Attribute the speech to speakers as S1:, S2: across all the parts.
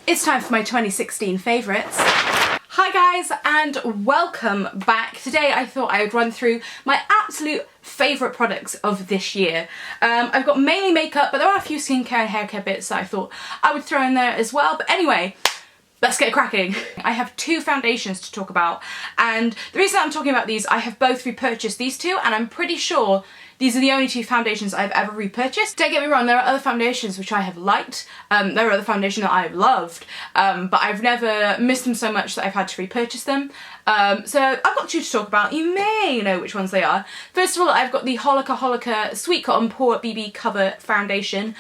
S1: It's time for my 2016 favourites. Hi guys and welcome back. Today I thought I would run through my absolute favourite products of this year. I've got mainly makeup, but there are a few skincare and haircare bits that I thought I would throw in there as well. But anyway, let's get cracking. I have two foundations to talk about, and the reason I'm talking about these, I have both repurchased these two, and I'm pretty sure these are the only two foundations I've ever repurchased. Don't get me wrong, there are other foundations which I have liked, there are other foundations that I've loved, but I've never missed them so much that I've had to repurchase them. So I've got two to talk about. You may know which ones they are. First of all, I've got the Holika Sweet Cotton Pore BB Cover Foundation.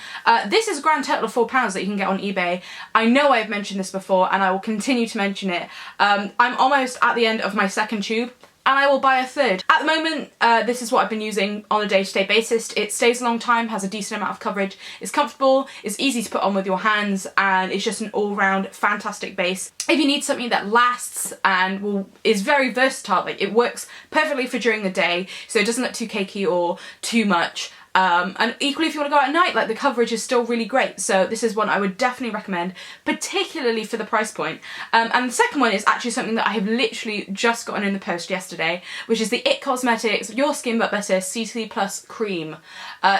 S1: This is a grand total of £4 that you can get on eBay. I know I've mentioned this before and I will continue to mention it. I'm almost at the end of my second tube, and I will buy a third. At the moment, this is what I've been using on a day-to-day basis. It stays a long time, has a decent amount of coverage, it's comfortable, it's easy to put on with your hands, and it's just an all-round fantastic base. If you need something that lasts and is very versatile, like it works perfectly for during the day, so it doesn't look too cakey or too much. And equally if you want to go out at night, like the coverage is still really great. So this is one I would definitely recommend, particularly for the price point. And the second one is actually something that I have literally just gotten in the post yesterday, which is the IT Cosmetics Your Skin But Better CC Plus Cream.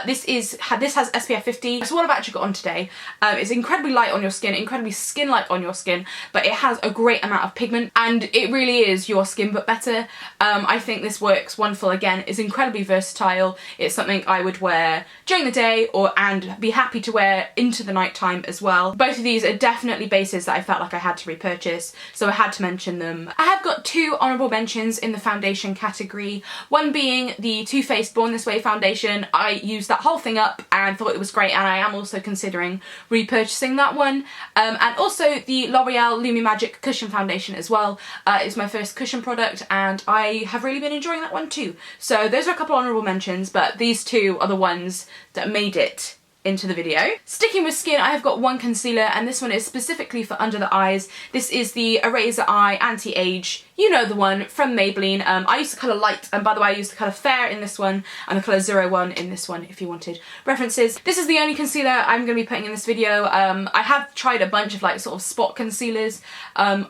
S1: This has SPF 50. It's what I've actually got on today. It's incredibly light on your skin, incredibly skin-like on your skin, but it has a great amount of pigment, and it really is your skin but better. I think this works wonderful. Again, it's incredibly versatile. It's something I would wear during the day and be happy to wear into the night time as well. Both of these are definitely bases that I felt like I had to repurchase, so I had to mention them. I have got two honourable mentions in the foundation category, one being the Too Faced Born This Way foundation. I used that whole thing up and thought it was great, and I am also considering repurchasing that one. And also the L'Oreal Lumi Magic Cushion Foundation as well. It's my first cushion product and I have really been enjoying that one too. So those are a couple honourable mentions, but these two are the ones that made it into the video. Sticking with skin, I have got one concealer, and this one is specifically for under the eyes. This is the Eraser Eye Anti-Age. You know the one from Maybelline. I used the colour Light, and by the way I used the colour Fair in this one and the colour 01 in this one if you wanted references. This is the only concealer I'm going to be putting in this video. I have tried a bunch of like sort of spot concealers. A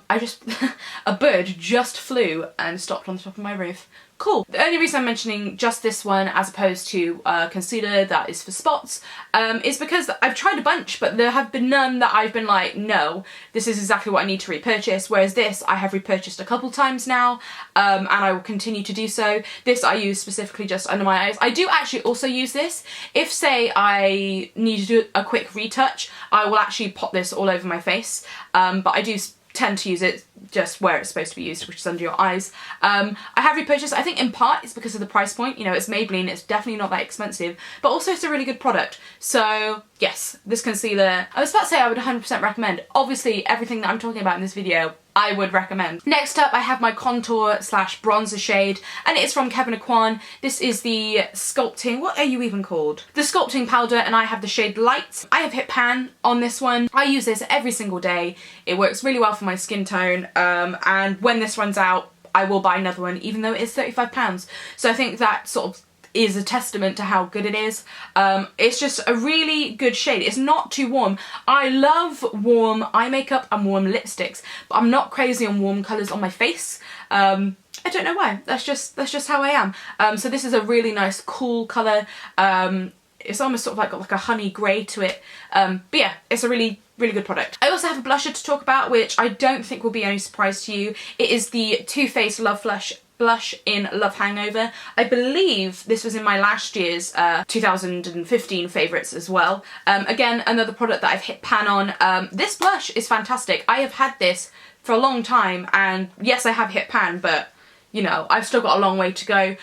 S1: bird just flew and stopped on the top of my roof. Cool. The only reason I'm mentioning just this one as opposed to concealer that is for spots is because I've tried a bunch, but there have been none that I've been like, no, this is exactly what I need to repurchase, whereas this I have repurchased a couple times now, and I will continue to do so. This I use specifically just under my eyes. I do actually also use this if, say, I need to do a quick retouch. I will actually pop this all over my face, but I do tend to use it just where it's supposed to be used, which is under your eyes. I have repurchased, I think in part it's because of the price point. You know, it's Maybelline, it's definitely not that expensive, but also it's a really good product. So yes, this concealer, I was about to say I would 100% recommend. Obviously everything that I'm talking about in this video I would recommend. Next up I have my contour slash bronzer shade, and it's from Kevyn Aucoin. This is the Sculpting, what are you even called? The Sculpting powder, and I have the shade Light. I have hit pan on this one. I use this every single day. It works really well for my skin tone, and when this runs out I will buy another one, even though it is £35. So I think that sort of is a testament to how good it is. It's just a really good shade. It's not too warm. I love warm eye makeup and warm lipsticks, but I'm not crazy on warm colours on my face. I don't know why. That's just how I am. So this is a really nice cool colour. It's almost sort of like got like a honey grey to it. But yeah, it's a really good product. I also have a blusher to talk about, which I don't think will be any surprise to you. It is the Too Faced Love Blush in Love Hangover. I believe this was in my last year's 2015 favourites as well. Again, another product that I've hit pan on. This blush is fantastic. I have had this for a long time, and yes, I have hit pan, but you know, I've still got a long way to go.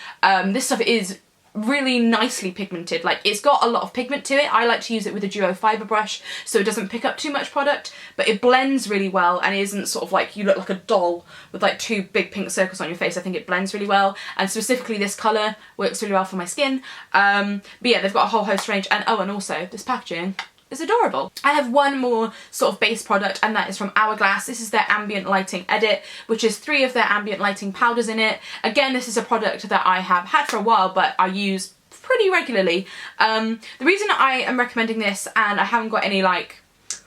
S1: This stuff is really nicely pigmented. Like, it's got a lot of pigment to it. I like to use it with a duo fibre brush so it doesn't pick up too much product, but it blends really well and isn't sort of like you look like a doll with like two big pink circles on your face. I think it blends really well, and specifically this colour works really well for my skin. But yeah, they've got a whole host range, and oh, and also this packaging is adorable. I have one more sort of base product, and that is from Hourglass. This is their Ambient Lighting Edit, which is 3 of their ambient lighting powders in it. Again, this is a product that I have had for a while, but I use pretty regularly. The reason I am recommending this, and I haven't got any like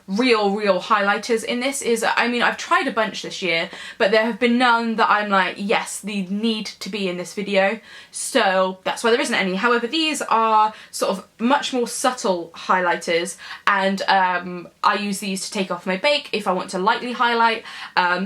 S1: real highlighters in this is, I mean, I've tried a bunch this year, but there have been none that I'm like, yes, they need to be in this video, so that's why there isn't any. However, these are sort of much more subtle highlighters, and I use these to take off my bake if I want to lightly highlight.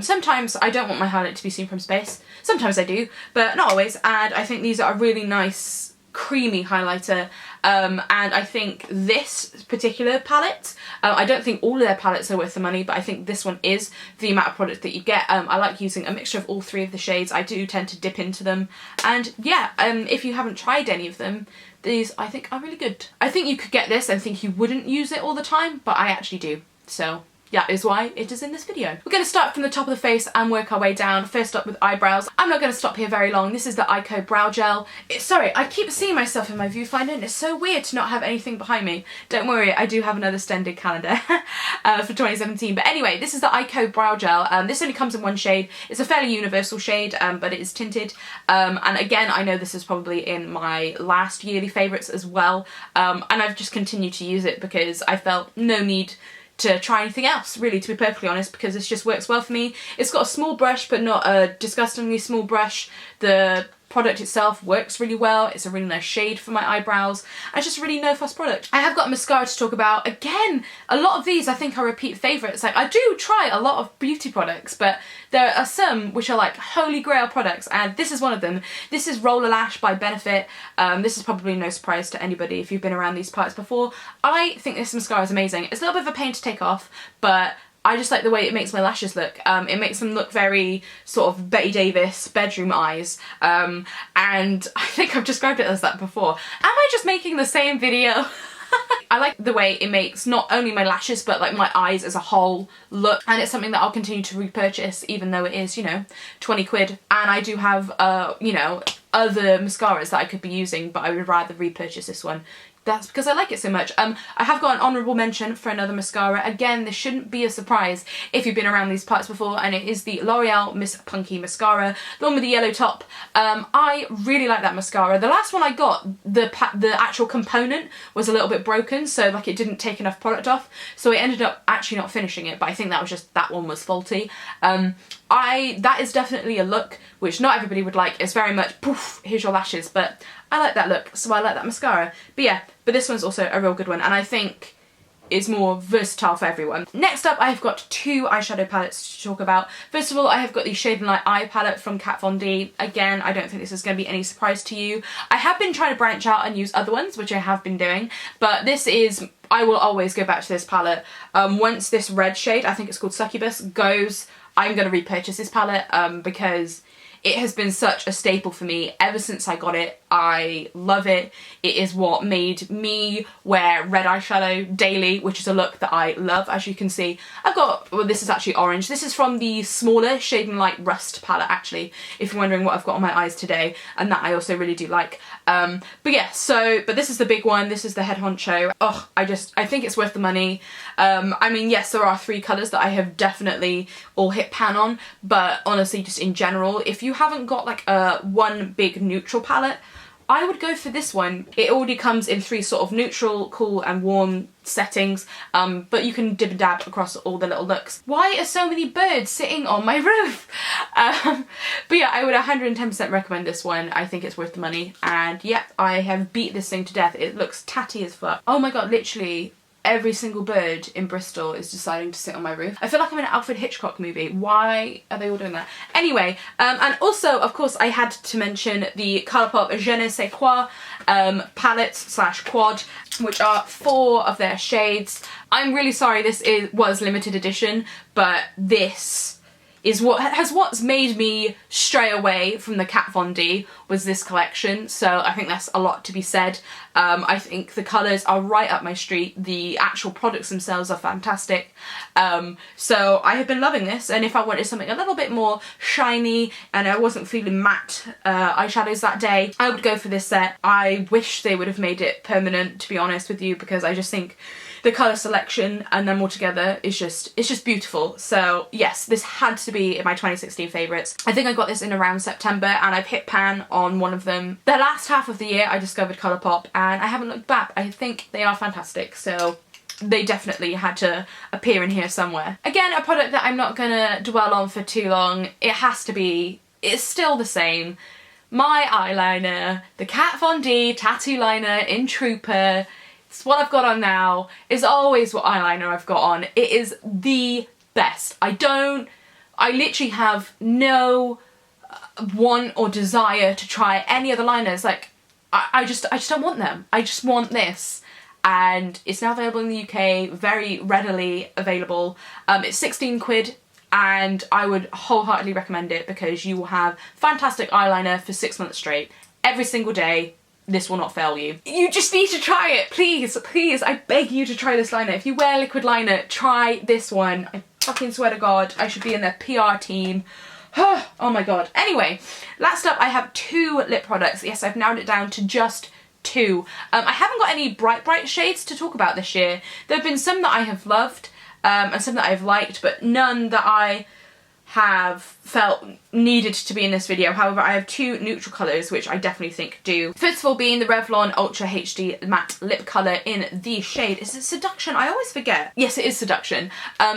S1: Sometimes I don't want my highlight to be seen from space, sometimes I do, but not always, and I think these are a really nice creamy highlighter, and I think this particular palette, I don't think all of their palettes are worth the money, but I think this one is for the amount of product that you get. I like using a mixture of all three of the shades. I do tend to dip into them, and yeah, if you haven't tried any of them, these I think are really good. I think you could get this and think you wouldn't use it all the time, but I actually do, so that is why it is in this video. We're going to start from the top of the face and work our way down. First up with eyebrows. I'm not going to stop here very long. This is the Eyeko Brow Gel. Sorry, I keep seeing myself in my viewfinder and it's so weird to not have anything behind me. Don't worry, I do have another extended calendar for 2017. But anyway, this is the Eyeko Brow Gel. This only comes in one shade. It's a fairly universal shade, but it is tinted. And again, I know this is probably in my last yearly favourites as well. And I've just continued to use it because I felt no need to try anything else, really, to be perfectly honest, because this just works well for me. It's got a small brush, but not a disgustingly small brush. The product itself works really well. It's a really nice shade for my eyebrows. It's just a really no fuss product. I have got mascara to talk about. Again, a lot of these I think are repeat favourites. Like, I do try a lot of beauty products, but there are some which are like holy grail products, and this is one of them. This is Rollerlash by Benefit. This is probably no surprise to anybody if you've been around these parts before. I think this mascara is amazing. It's a little bit of a pain to take off, but I just like the way it makes my lashes look. It makes them look very sort of Betty Davis bedroom eyes, and I think I've described it as that before. Am I just making the same video? I like the way it makes not only my lashes but like my eyes as a whole look, and it's something that I'll continue to repurchase even though it is, you know, 20 quid, and I do have you know, other mascaras that I could be using, but I would rather repurchase this one. That's because I like it so much. I have got an honourable mention for another mascara. Again, this shouldn't be a surprise if you've been around these parts before, and it is the L'Oreal Miss Punky Mascara, the one with the yellow top. I really like that mascara. The last one I got, the actual component was a little bit broken, so like it didn't take enough product off, so I ended up actually not finishing it, but I think that was just, that one was faulty. That is definitely a look which not everybody would like. It's very much, poof, here's your lashes, but I like that look, so I like that mascara. But yeah, but this one's also a real good one, and I think is more versatile for everyone. Next up, I've got two eyeshadow palettes to talk about. First of all, I have got the Shade and Light Eye palette from Kat Von D. Again, I don't think this is going to be any surprise to you. I have been trying to branch out and use other ones, which I have been doing, but this is, I will always go back to this palette. Once this red shade, I think it's called Succubus, goes, I'm going to repurchase this palette because it has been such a staple for me ever since I got it. I love it. It is what made me wear red eyeshadow daily, which is a look that I love. As you can see, I've got, well, this is actually orange. This is from the smaller Shade and Light Rust palette, actually, if you're wondering what I've got on my eyes today, and that I also really do like. But yeah, but this is the big one. This is the head honcho. Oh, I think it's worth the money. I mean, yes, there are three colours that I have definitely all hit pan on, but honestly, just in general, if you haven't got like a one big neutral palette, I would go for this one. It already comes in three sort of neutral, cool and warm settings, but you can dib and dab across all the little looks. Why are so many birds sitting on my roof? But yeah, I would 110% recommend this one. I think it's worth the money, and yeah, I have beat this thing to death. It looks tatty as fuck. Oh my god, literally every single bird in Bristol is deciding to sit on my roof. I feel like I'm in an Alfred Hitchcock movie. Why are they all doing that? Anyway, and also, of course, I had to mention the ColourPop Je ne sais quoi palettes slash quad, which are 4 of their shades. I'm really sorry this was limited edition, but this is what's made me stray away from the Kat Von D, was this collection, so I think that's a lot to be said. I think the colours are right up my street, the actual products themselves are fantastic, so I have been loving this, and if I wanted something a little bit more shiny and I wasn't feeling matte eyeshadows that day, I would go for this set. I wish they would have made it permanent, to be honest with you, because I just think the colour selection and them all together is just, it's just beautiful. So yes, this had to be in my 2016 favourites. I think I got this in around September, and I've hit pan on one of them. The last half of the year I discovered ColourPop, and I haven't looked back. I think they are fantastic, so they definitely had to appear in here somewhere. Again, a product that I'm not gonna dwell on for too long. It has to be, it's still the same. My eyeliner, the Kat Von D Tattoo Liner in Trooper. It's what I've got on now. It's always what eyeliner I've got on. It is the best. I literally have no want or desire to try any other liners. Like, I just don't want them. I just want this. And it's now available in the UK, very readily available. It's 16 quid and I would wholeheartedly recommend it because you will have fantastic eyeliner for 6 months straight. Every single day, this will not fail you. You just need to try it, please, please, I beg you to try this liner. If you wear liquid liner, try this one. I fucking swear to God, I should be in their PR team. Oh my God. Anyway, last up I have 2 lip products. Yes, I've narrowed it down to just 2. I haven't got any bright shades to talk about this year. There have been some that I have loved and some that I've liked, but none that I have felt needed to be in this video. However, I have 2 neutral colours which I definitely think do. First of all being the Revlon Ultra HD Matte Lip Colour in the shade, is it Seduction? I always forget. Yes, it is Seduction.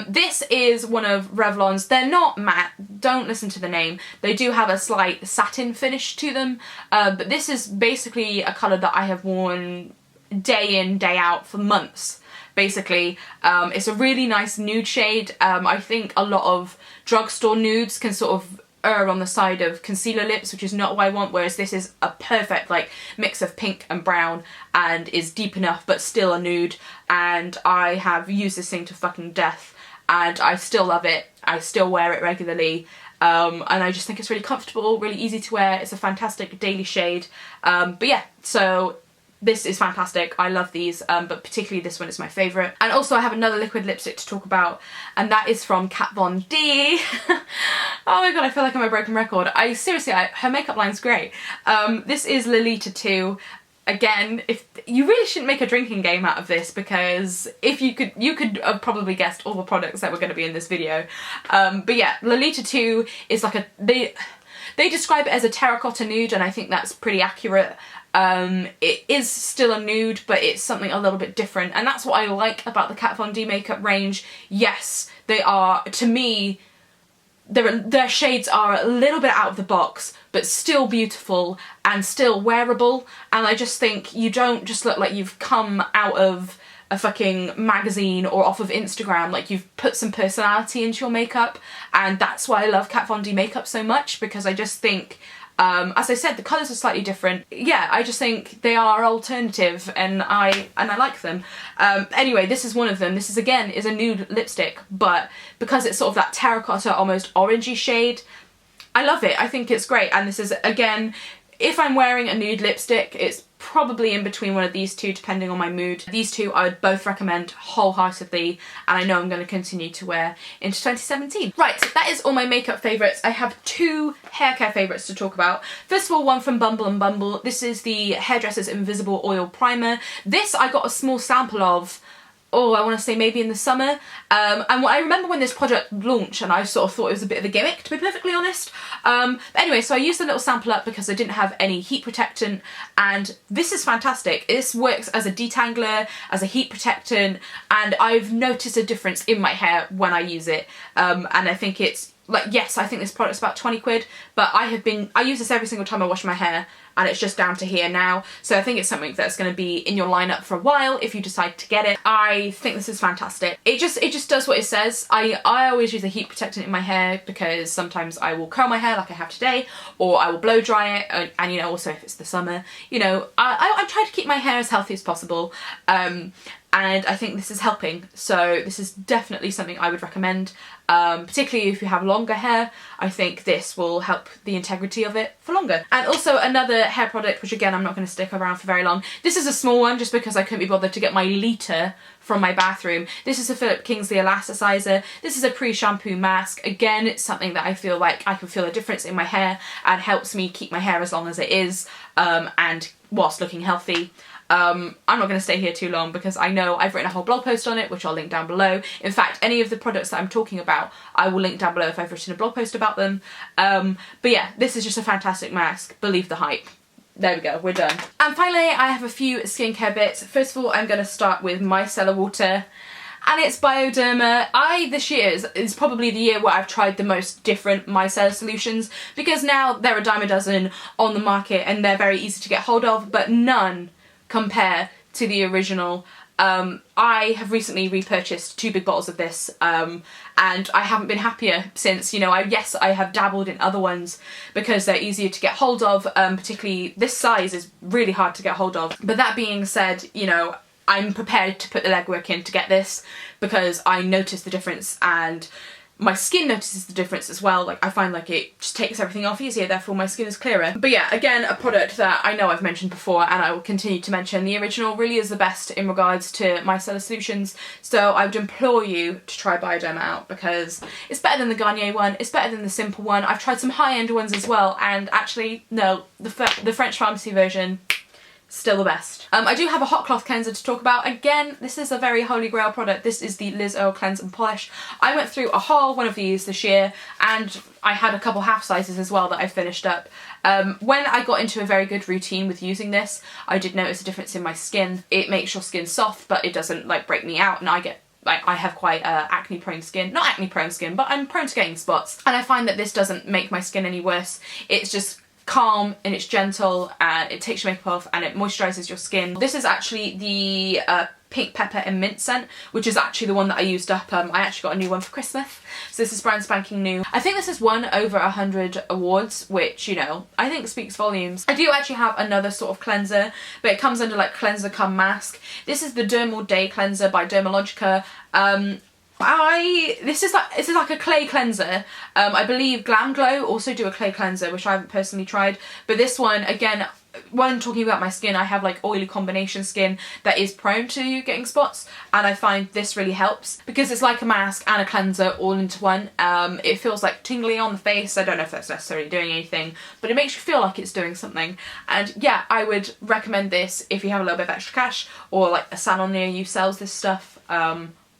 S1: This is one of Revlon's, they're not matte, don't listen to the name. They do have a slight satin finish to them, but this is basically a colour that I have worn day in, day out for months. Basically, it's a really nice nude shade. I think a lot of drugstore nudes can sort of err on the side of concealer lips, which is not what I want, whereas this is a perfect like mix of pink and brown and is deep enough but still a nude, and I have used this thing to fucking death and I still love it. I still wear it regularly. And I just think it's really comfortable, really easy to wear. It's a fantastic daily shade. But yeah, so this is fantastic. I love these, but particularly this one is my favourite. And also I have another liquid lipstick to talk about, and that is from Kat Von D. Oh my God, I feel like I'm a broken record. Her makeup line's great. This is Lolita 2. Again, if you really shouldn't make a drinking game out of this, because if you could have probably guessed all the products that were going to be in this video. But yeah, Lolita 2 is like a, they describe it as a terracotta nude, and I think that's pretty accurate. It is still a nude, but it's something a little bit different, and that's what I like about the Kat Von D makeup range. Yes, they are, to me, their shades are a little bit out of the box, but still beautiful and still wearable, and I just think you don't just look like you've come out of a fucking magazine or off of Instagram, like you've put some personality into your makeup, and that's why I love Kat Von D makeup so much, because I just think, as I said, the colours are slightly different. Yeah, I just think they are alternative, and I like them. Anyway, this is one of them. This is, again, is a nude lipstick, but because it's sort of that terracotta, almost orangey shade, I love it. I think it's great. And this is, again, if I'm wearing a nude lipstick, it's probably in between one of these two, depending on my mood. These two I would both recommend wholeheartedly, and I know I'm going to continue to wear into 2017. Right, that is all my makeup favourites. I have 2 hair care favourites to talk about. First of all, one from Bumble and Bumble. This is the Hairdresser's Invisible Oil Primer. This I got a small sample of, I want to say maybe in the summer, and I remember when this product launched, and I sort of thought it was a bit of a gimmick, to be perfectly honest. But anyway, so I used a little sample up because I didn't have any heat protectant, and this is fantastic. This works as a detangler, as a heat protectant, and I've noticed a difference in my hair when I use it, and I think it's, like, yes, I think this product's about 20 quid, but I use this every single time I wash my hair, and it's just down to here now, so I think it's something that's going to be in your lineup for a while if you decide to get it. I think this is fantastic. It just does what it says. I always use a heat protectant in my hair because sometimes I will curl my hair like I have today, or I will blow dry it, and you know, also if it's the summer, you know, I try to keep my hair as healthy as possible, and I think this is helping, so this is definitely something I would recommend, particularly if you have longer hair. I think this will help the integrity of it for longer. And also another hair product, which again I'm not going to stick around for very long. This is a small one just because I couldn't be bothered to get my Lolita from my bathroom. This is a Philip Kingsley Elasticizer. This is a pre-shampoo mask. Again, it's something that I feel like I can feel a difference in my hair and helps me keep my hair as long as it is, and whilst looking healthy. I'm not going to stay here too long because I know I've written a whole blog post on it, which I'll link down below. In fact, any of the products that I'm talking about, I will link down below if I've written a blog post about them. But yeah, this is just a fantastic mask. Believe the hype. there we go, we're done. And finally, I have a few skincare bits. First of all, I'm going to start with micellar water. And it's Bioderma. This year is probably the year where I've tried the most different micellar solutions, because now there are a dime a dozen on the market and they're very easy to get hold of, but none compare to the original. I have recently repurchased 2 big bottles of this, and I haven't been happier since. You know, yes, I have dabbled in other ones because they're easier to get hold of, particularly this size is really hard to get hold of. But that being said, you know, I'm prepared to put the legwork in to get this because I notice the difference and my skin notices the difference as well. Like, I find like it just takes everything off easier, therefore my skin is clearer. But yeah, again, a product that I know I've mentioned before and I will continue to mention. The original really is the best in regards to micellar solutions, so I would implore you to try Bioderma out because it's better than the Garnier one, it's better than the simple one. I've tried some high-end ones as well, and actually, no, the French pharmacy version, still the best. I do have a hot cloth cleanser to talk about. Again, this is a very holy grail product. This is the Lizzo Cleanse and Polish. I went through a whole one of these this year and I had a couple half sizes as well that I finished up. When I got into a very good routine with using this, I did notice a difference in my skin. It makes your skin soft, but it doesn't like break me out, and I have quite acne prone skin. Not acne prone skin, but I'm prone to getting spots. And I find that this doesn't make my skin any worse. It's just calm and it's gentle and it takes your makeup off and it moisturises your skin. This is actually the pink pepper and mint scent, which is actually the one that I used up. I actually got a new one for Christmas, so this is brand spanking new. I think this has won over 100 awards, which, you know, I think speaks volumes. I do actually have another sort of cleanser, but it comes under like cleanser cum mask. This is the Dermal Day Cleanser by Dermalogica. This is like a clay cleanser. I believe Glam Glow also do a clay cleanser, which I haven't personally tried, but this one, again, when talking about my skin, I have like oily combination skin that is prone to getting spots, and I find this really helps because it's like a mask and a cleanser all into one. It feels like tingly on the face. I don't know if that's necessarily doing anything, but it makes you feel like it's doing something. And yeah, I would recommend this if you have a little bit of extra cash or like a salon near you sells this stuff.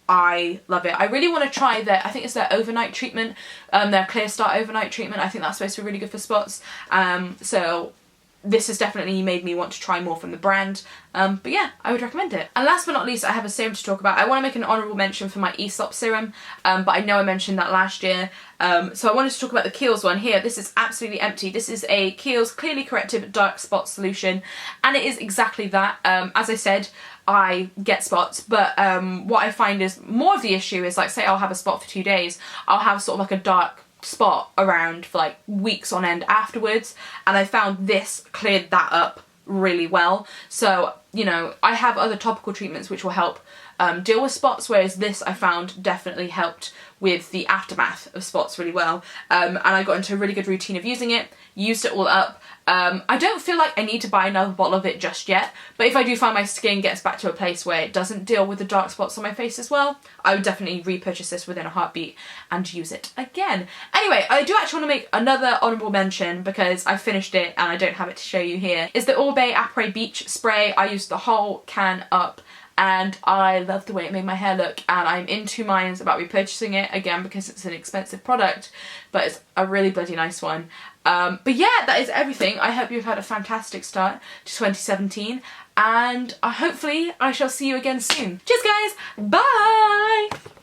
S1: I love it. I really want to try I think it's their overnight treatment, their Clear Start overnight treatment. I think that's supposed to be really good for spots. So this has definitely made me want to try more from the brand. But yeah, I would recommend it. And last but not least, I have a serum to talk about. I want to make an honourable mention for my Esop Serum, but I know I mentioned that last year. So I wanted to talk about the Kiehl's one here. This is absolutely empty. This is a Kiehl's Clearly Corrective Dark Spot Solution, and it is exactly that. As I said, I get spots, but what I find is more of the issue is, like, say I'll have a spot for 2 days, I'll have sort of like a dark spot around for like weeks on end afterwards, and I found this cleared that up really well. So, you know, I have other topical treatments which will help deal with spots, whereas this I found definitely helped with the aftermath of spots really well. And I got into a really good routine of using it, used it all up. I don't feel like I need to buy another bottle of it just yet, but if I do find my skin gets back to a place where it doesn't deal with the dark spots on my face as well, I would definitely repurchase this within a heartbeat and use it again. Anyway, I do actually want to make another honourable mention because I finished it and I don't have it to show you here. Is the Orbe Après Beach Spray. I used the whole can up and I love the way it made my hair look, and I'm in two minds about repurchasing it again because it's an expensive product, but it's a really bloody nice one. But yeah, that is everything. I hope you've had a fantastic start to 2017, and hopefully I shall see you again soon. Cheers guys, bye!